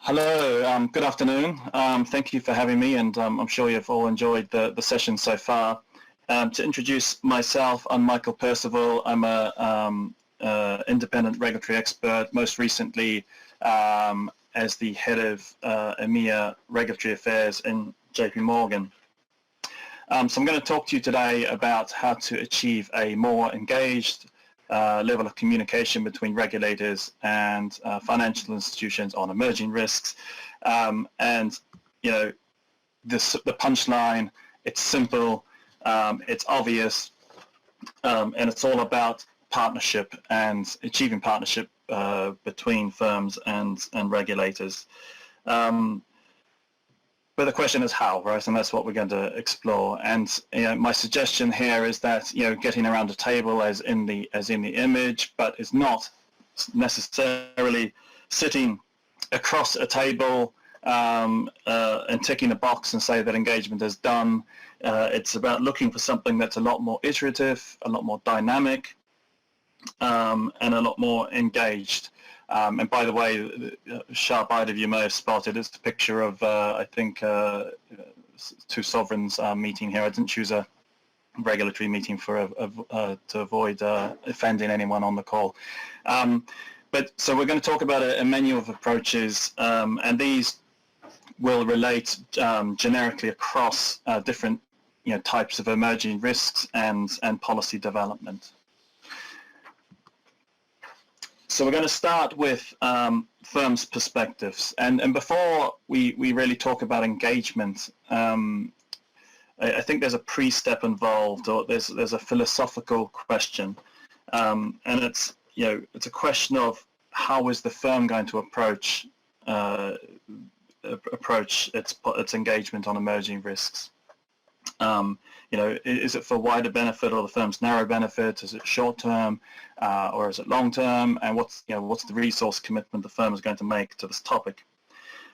Hello, good afternoon. Thank you for having me, and I'm sure you've all enjoyed the session so far. To introduce myself, I'm Michael Percival. I'm a independent regulatory expert, most recently as the head of EMEA Regulatory Affairs in JP Morgan. So I'm going to talk to you today about how to achieve a more engaged level of communication between regulators and financial institutions on emerging risks. And, you know, the punchline, it's simple, it's obvious, and it's all about partnership and achieving partnership between firms and regulators. But the question is how, right? And that's what we're going to explore. And my suggestion here is that getting around a table, as in the image, but it's not necessarily sitting across a table and ticking a box and say that engagement is done. It's about looking for something that's a lot more iterative, a lot more dynamic, and a lot more engaged. And by the way, sharp-eyed of you may have spotted, it's a picture of, I think, two sovereigns meeting here. I didn't choose a regulatory meeting to avoid offending anyone on the call. But so we're going to talk about a menu of approaches, and these will relate generically across different types of emerging risks and policy development. So we're going to start with firms' perspectives, and before we really talk about engagement, I think there's a pre-step involved, or there's a philosophical question, and it's a question of how is the firm going to approach its engagement on emerging risks. Is it for wider benefit or the firm's narrow benefit? Is it short term or is it long term? And what's the resource commitment the firm is going to make to this topic?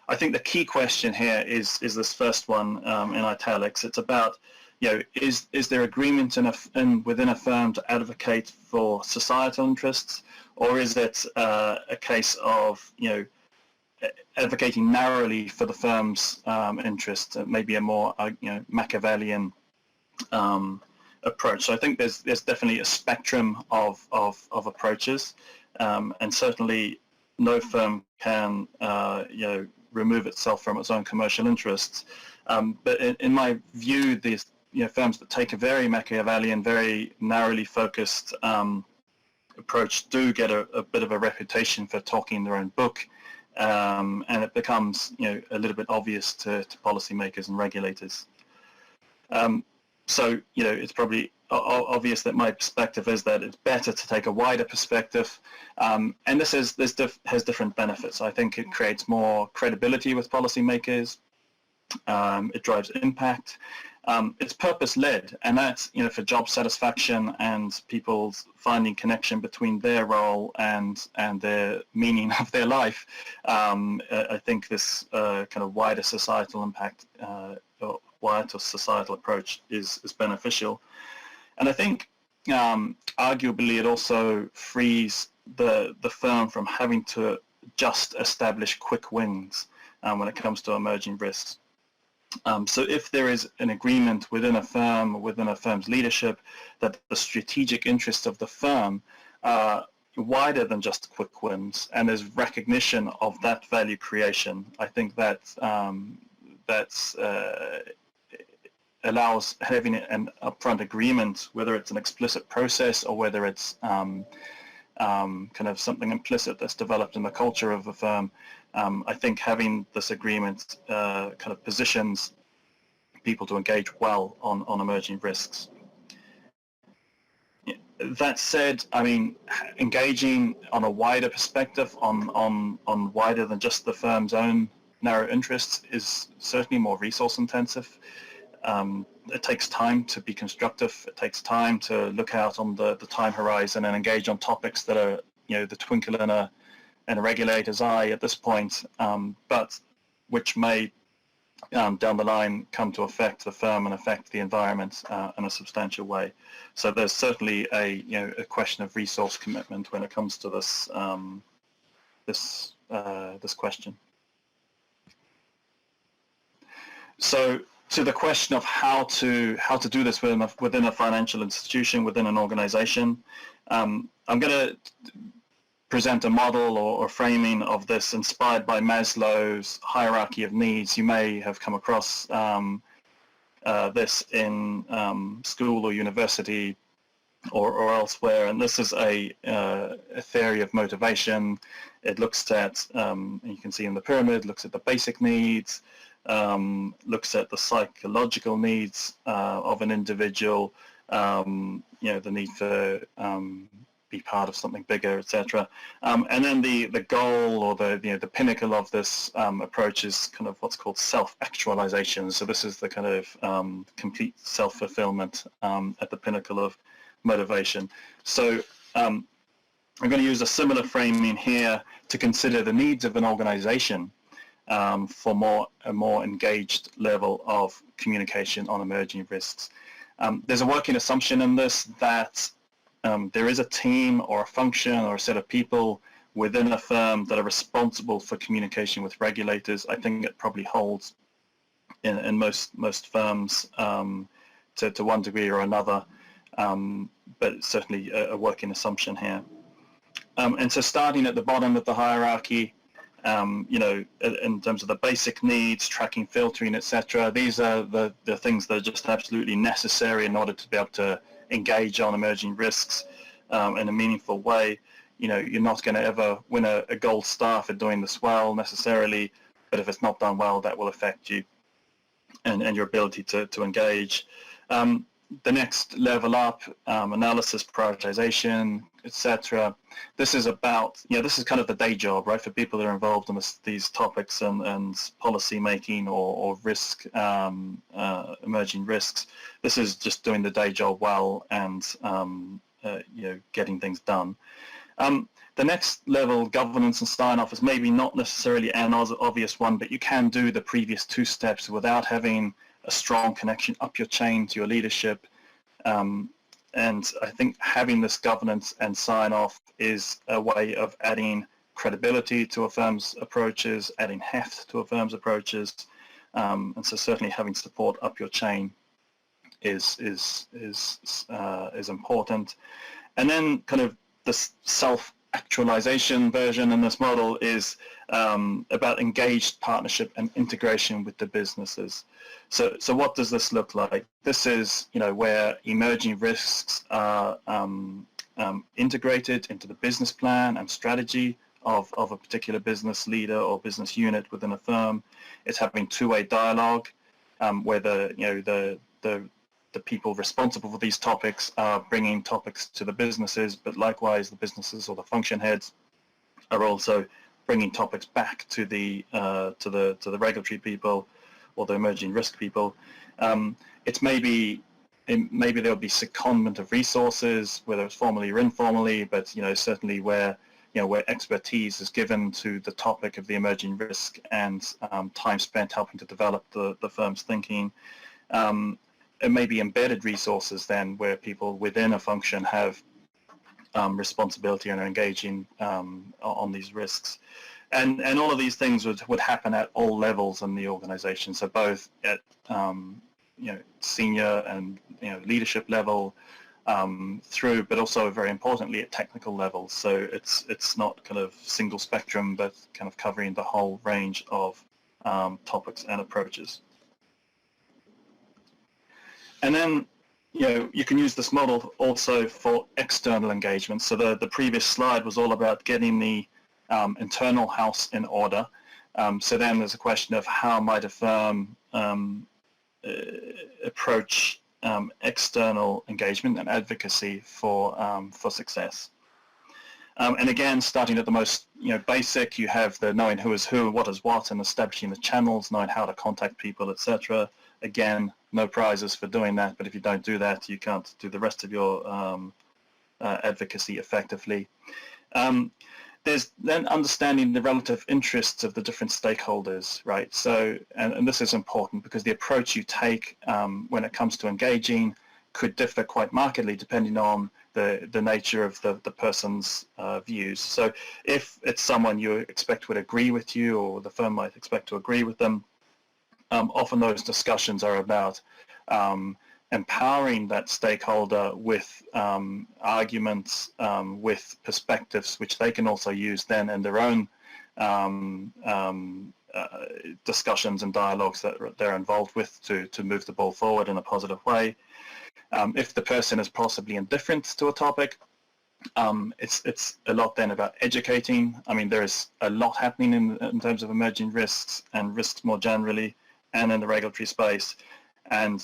I think the key question here is this first one in italics. It's about is there agreement within a firm to advocate for societal interests, or is it a case of advocating narrowly for the firm's interest, maybe a more Machiavellian approach. So I think there's definitely a spectrum of approaches, and certainly no firm can remove itself from its own commercial interests. But in my view, these firms that take a very Machiavellian, very narrowly focused approach do get a bit of a reputation for talking their own book. And it becomes, a little bit obvious to policymakers and regulators. So, it's probably obvious that my perspective is that it's better to take a wider perspective, and this has different benefits. I think it creates more credibility with policymakers. It drives impact. It's purpose-led, and that's for job satisfaction and people finding connection between their role and their meaning of their life. I think this kind of wider societal impact, or wider societal approach is beneficial, and I think arguably it also frees the firm from having to just establish quick wins when it comes to emerging risks. So if there is an agreement within a firm or within a firm's leadership that the strategic interests of the firm are wider than just quick wins, and there's recognition of that value creation, I think that allows having an upfront agreement, whether it's an explicit process or whether it's kind of something implicit that's developed in the culture of a firm. I think having this agreement kind of positions people to engage well on emerging risks. That said, I mean, engaging on a wider perspective, on wider than just the firm's own narrow interests, is certainly more resource intensive. It takes time to be constructive. It takes time to look out on the time horizon and engage on topics that are, the twinkle in a regulator's eye at this point, but which may down the line come to affect the firm and affect the environment in a substantial way. So there's certainly a question of resource commitment when it comes to this this question. So to the question of how to do this within a financial institution, within an organization, I'm going to present a model or framing of this inspired by Maslow's hierarchy of needs. You may have come across this in school or university or elsewhere, and this is a theory of motivation. It looks at, you can see in the pyramid, looks at the basic needs, looks at the psychological needs of an individual, the need for be part of something bigger, etc. And then the goal or the pinnacle of this approach is kind of what's called self-actualization. So this is the kind of complete self-fulfillment at the pinnacle of motivation. So I'm going to use a similar framing here to consider the needs of an organization for a more engaged level of communication on emerging risks. There's a working assumption in this that there is a team or a function or a set of people within a firm that are responsible for communication with regulators. I think it probably holds in most firms to one degree or another, but it's certainly a working assumption here. And so starting at the bottom of the hierarchy, in terms of the basic needs, tracking, filtering, etc., these are the things that are just absolutely necessary in order to be able to engage on emerging risks in a meaningful way. You're not going to ever win a gold star for doing this well necessarily, but if it's not done well, that will affect you and your ability to engage. The next level up, analysis, prioritization, etc. This is about, this is kind of the day job, right, for people that are involved in these topics and policy making or risk, emerging risks. This is just doing the day job well and, getting things done. The next level, governance and sign-off, is maybe not necessarily an obvious one, but you can do the previous two steps without having a strong connection up your chain to your leadership. And I think having this governance and sign-off is a way of adding credibility to a firm's approaches, adding heft to a firm's approaches, and so certainly having support up your chain is important. And then kind of the self-actualization version in this model is about engaged partnership and integration with the businesses. So what does this look like? This is, where emerging risks are integrated into the business plan and strategy of a particular business leader or business unit within a firm. It's having two-way dialogue where the people responsible for these topics are bringing topics to the businesses, but likewise the businesses or the function heads are also bringing topics back to the regulatory people or the emerging risk people. It's maybe there'll be secondment of resources, whether it's formally or informally, but certainly where expertise is given to the topic of the emerging risk and time spent helping to develop the firm's thinking. It may be embedded resources then where people within a function have responsibility and are engaging on these risks. And all of these things would happen at all levels in the organization. So both at senior and leadership level through, but also very importantly at technical levels. So it's not kind of single spectrum, but kind of covering the whole range of topics and approaches. And then you can use this model also for external engagement. So the previous slide was all about getting the internal house in order. So then there's a question of how might a firm approach external engagement and advocacy for success. And again, starting at the most basic, you have the knowing who is who, what is what, and establishing the channels, knowing how to contact people, etc. Again, no prizes for doing that, but if you don't do that, you can't do the rest of your advocacy effectively. There's then understanding the relative interests of the different stakeholders, right? So, and this is important because the approach you take when it comes to engaging could differ quite markedly depending on the nature of the person's views. So if it's someone you expect would agree with you or the firm might expect to agree with them, often those discussions are about empowering that stakeholder with arguments, with perspectives, which they can also use then in their own discussions and dialogues that they're involved with to move the ball forward in a positive way. If the person is possibly indifferent to a topic, it's a lot then about educating. I mean, there's a lot happening in terms of emerging risks and risks more generally, and in the regulatory space. And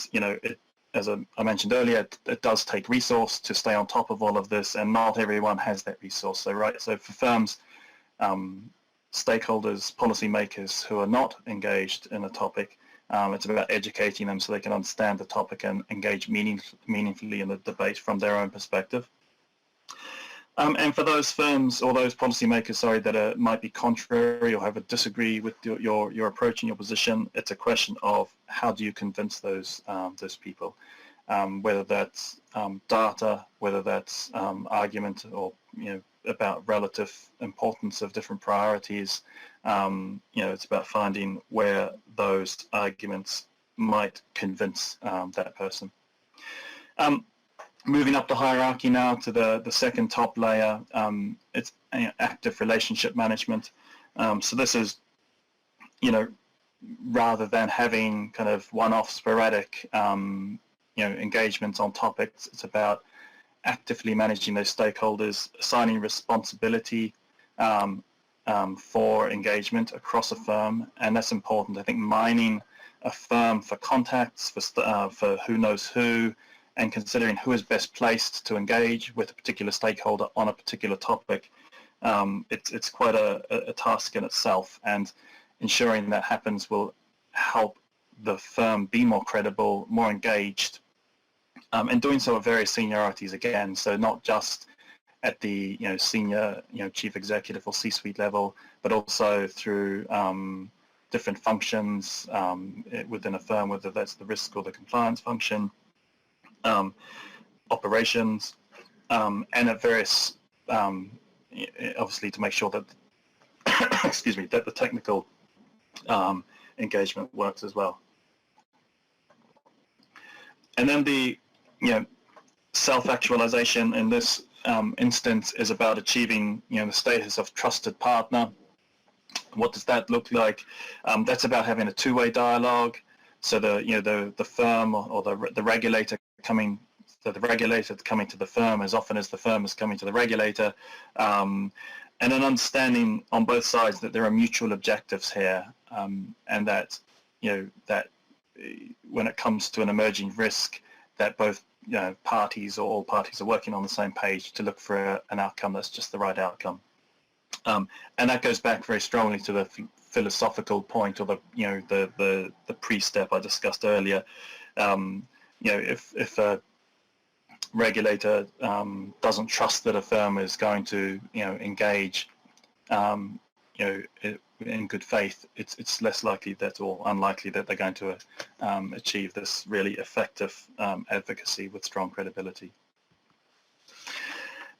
as I mentioned earlier, it does take resource to stay on top of all of this, and not everyone has that resource. So for firms, stakeholders, policymakers who are not engaged in a topic, it's about educating them so they can understand the topic and engage meaningfully in the debate from their own perspective. And for those firms or those policymakers, sorry, that might be contrary or disagree with your approach and your position, it's a question of how do you convince those people, whether that's data, whether that's argument, or about relative importance of different priorities. It's about finding where those arguments might convince that person. Moving up the hierarchy now to the second top layer, it's active relationship management. So this is, rather than having kind of one-off sporadic, engagements on topics, it's about actively managing those stakeholders, assigning responsibility for engagement across a firm, and that's important. I think mining a firm for contacts, for who knows who, and considering who is best placed to engage with a particular stakeholder on a particular topic, it's quite a task in itself, and ensuring that happens will help the firm be more credible, more engaged, and doing so at various seniorities again. So not just at the senior chief executive or C-suite level, but also through different functions within a firm, whether that's the risk or the compliance function, operations, and at various, obviously, to make sure that excuse me, that the technical engagement works as well. And then the self-actualization in this instance is about achieving the status of trusted partner. What does that look like? That's about having a two-way dialogue. So the firm or the regulator coming to the firm as often as the firm is coming to the regulator, and an understanding on both sides that there are mutual objectives here, and that that when it comes to an emerging risk, that both parties or all parties are working on the same page to look for an outcome that's just the right outcome. And that goes back very strongly to the philosophical point, or the pre-step I discussed earlier. If a regulator doesn't trust that a firm is going to engage in good faith, it's less likely or unlikely that they're going to achieve this really effective advocacy with strong credibility.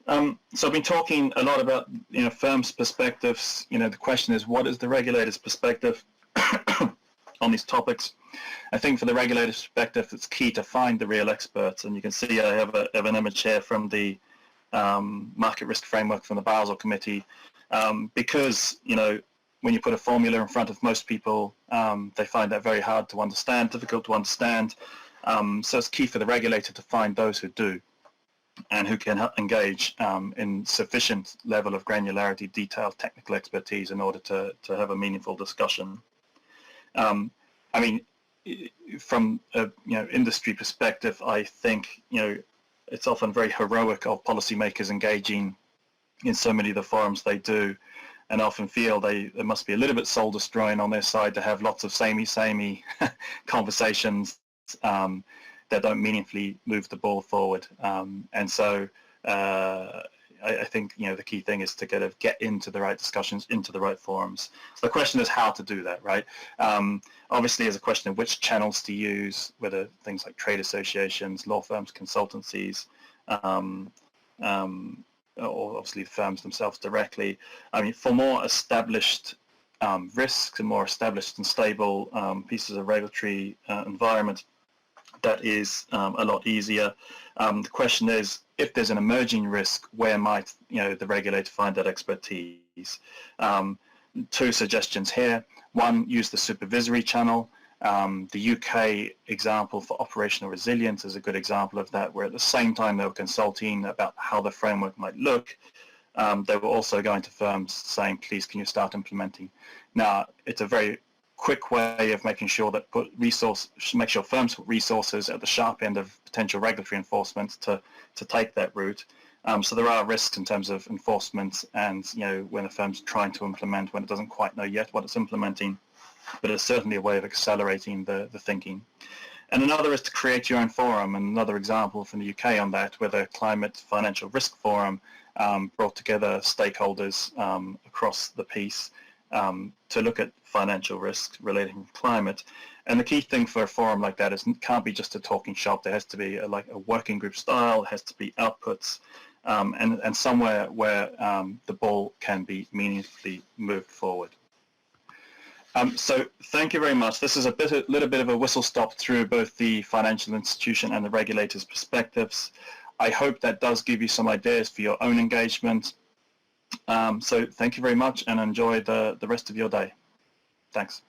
So I've been talking a lot about firms' perspectives. The question is, what is the regulator's perspective on these topics? I think for the regulator's perspective, it's key to find the real experts, and you can see I have an image here from the market risk framework from the Basel Committee, because when you put a formula in front of most people, they find that very hard to understand, difficult to understand. So it's key for the regulator to find those who do, and who can engage in sufficient level of granularity, detailed technical expertise in order to have a meaningful discussion. I mean, from a industry perspective, I think it's often very heroic of policymakers engaging in so many of the forums they do, and often feel they must be a little bit soul destroying on their side to have lots of samey conversations that don't meaningfully move the ball forward. And so I think the key thing is to get into the right discussions, into the right forums. So the question is how to do that, right? Obviously, there's a question of which channels to use, whether things like trade associations, law firms, consultancies, or obviously the firms themselves directly. I mean, for more established risks and more established and stable pieces of regulatory environment, that is a lot easier. The question is, if there's an emerging risk, where might the regulator find that expertise? Two suggestions here. One, use the supervisory channel. The UK example for operational resilience is a good example of that, where at the same time they were consulting about how the framework might look, they were also going to firms saying, please, can you start implementing? Now, it's a very quick way of making sure that make sure firms put resources at the sharp end of potential regulatory enforcement to take that route. So there are risks in terms of enforcement and, when a firm's trying to implement, when it doesn't quite know yet what it's implementing, but it's certainly a way of accelerating the thinking. And another is to create your own forum. And another example from the UK on that, where the Climate Financial Risk Forum brought together stakeholders across the piece to look at financial risks relating to climate. And the key thing for a forum like that is it can't be just a talking shop. There has to be a working group style. It has to be outputs, and somewhere where the ball can be meaningfully moved forward. So thank you very much. This is a little bit of a whistle stop through both the financial institution and the regulators' perspectives. I hope that does give you some ideas for your own engagement. So thank you very much, and enjoy the rest of your day. Thanks.